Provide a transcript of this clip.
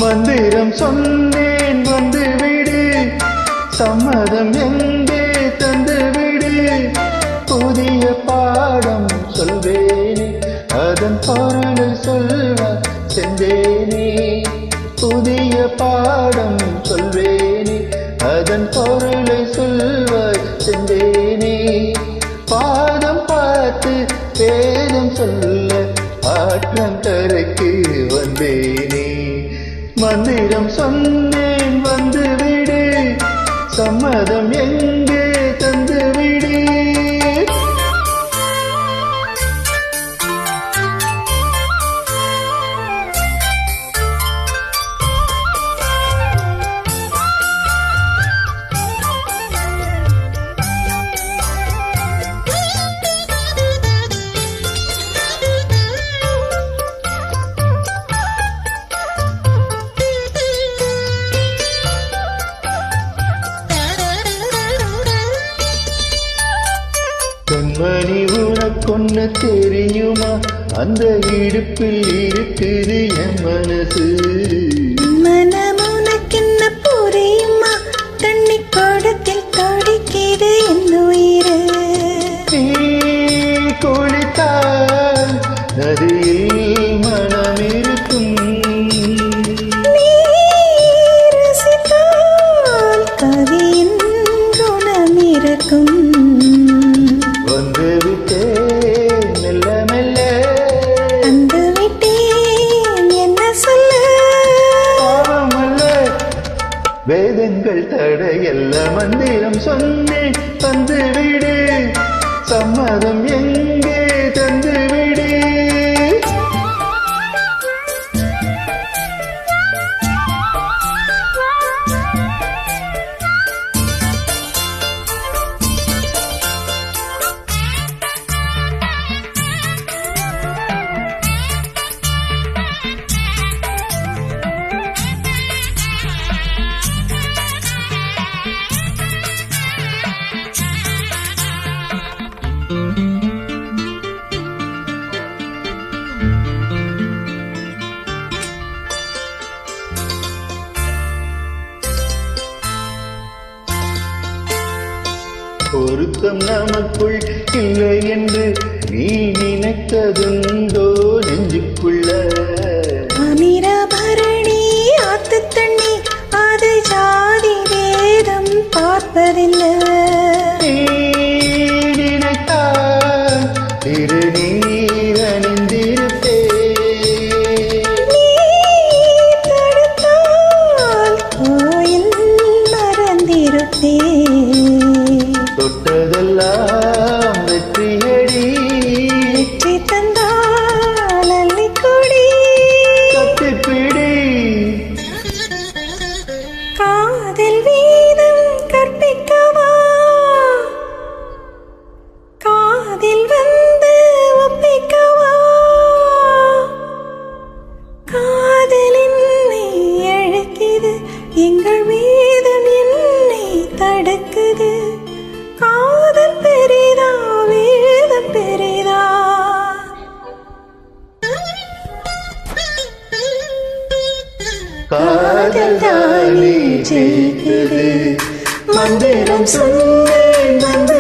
மந்திரம் சொன்னேன் வந்துவிடு, சம்மதம் எங்கே தந்துவிடு. புதிய பாடம் சொல்வேனே, அதன் பொருளை சொல்வார் செந்தேனே. புதிய பாடம் சொல்வேனே, அதன் பொருளை சொல்வார் செந்தேனே. பாதம் பார்த்து வேதம் சொல்ல ஆற்றங்கரைக்கு வந்தேனே. மந்திரம் சொன்னேன் வந்துவிடு, சம்மதம் எங்கே தந்துவிடு. கண்மணி உனக்கொன்னு தெரியுமா, அந்த இடுப்பில் இருக்குது என் மனசு. மனம் உனக்கென்ன புரியுமா, தண்ணி கொடுத்தில் தடிக்கிறது என் உயிரு. நீ குளித்தால் நதியில் மனம் இருக்கும், நீ ரசித்தால் கவியின் குணம் இருக்கும். வந்து விட்டேன் மெல்ல மெல்ல, வந்து விட்டேன் என்ன சொல்ல. பாவமல்ல வேதங்கள் தடையல்ல. மந்திரம் சொன்னேன் தந்துவிடு, சம்மதம் எங்கே தந்துவிடு. பொருத்தம் நமக்குள் இல்லை என்று நீ நினைத்ததுண்டோ நெஞ்சுக்குள்ள. அமிரபரணி ஆத்து தண்ணி அது ஜாதி வேதம் பார்ப்பதில்லை. நீ நினைத்தால் திருநீர் அணிந்திருப்பே, நீ தடுத்தால் கோயில் மறந்திருப்பே. தொட்டதெல்லாம் வெற்றியடி, வெற்றி தந்தால் அள்ளிக்கொடி. கத்திப்பிடி. காதல் வேதம் கற்பிக்கவா, காதில் வந்து ஒப்பிக்கவா. காதல் என்னை அழைக்குது, எங்கள் வேதம் என்னை தடுக்குது. காதல் பெரிதா வேதம் பெரிதா. காதல் தானே ஜெயிக்குது, மந்திரம் சொன்னேன் வந்து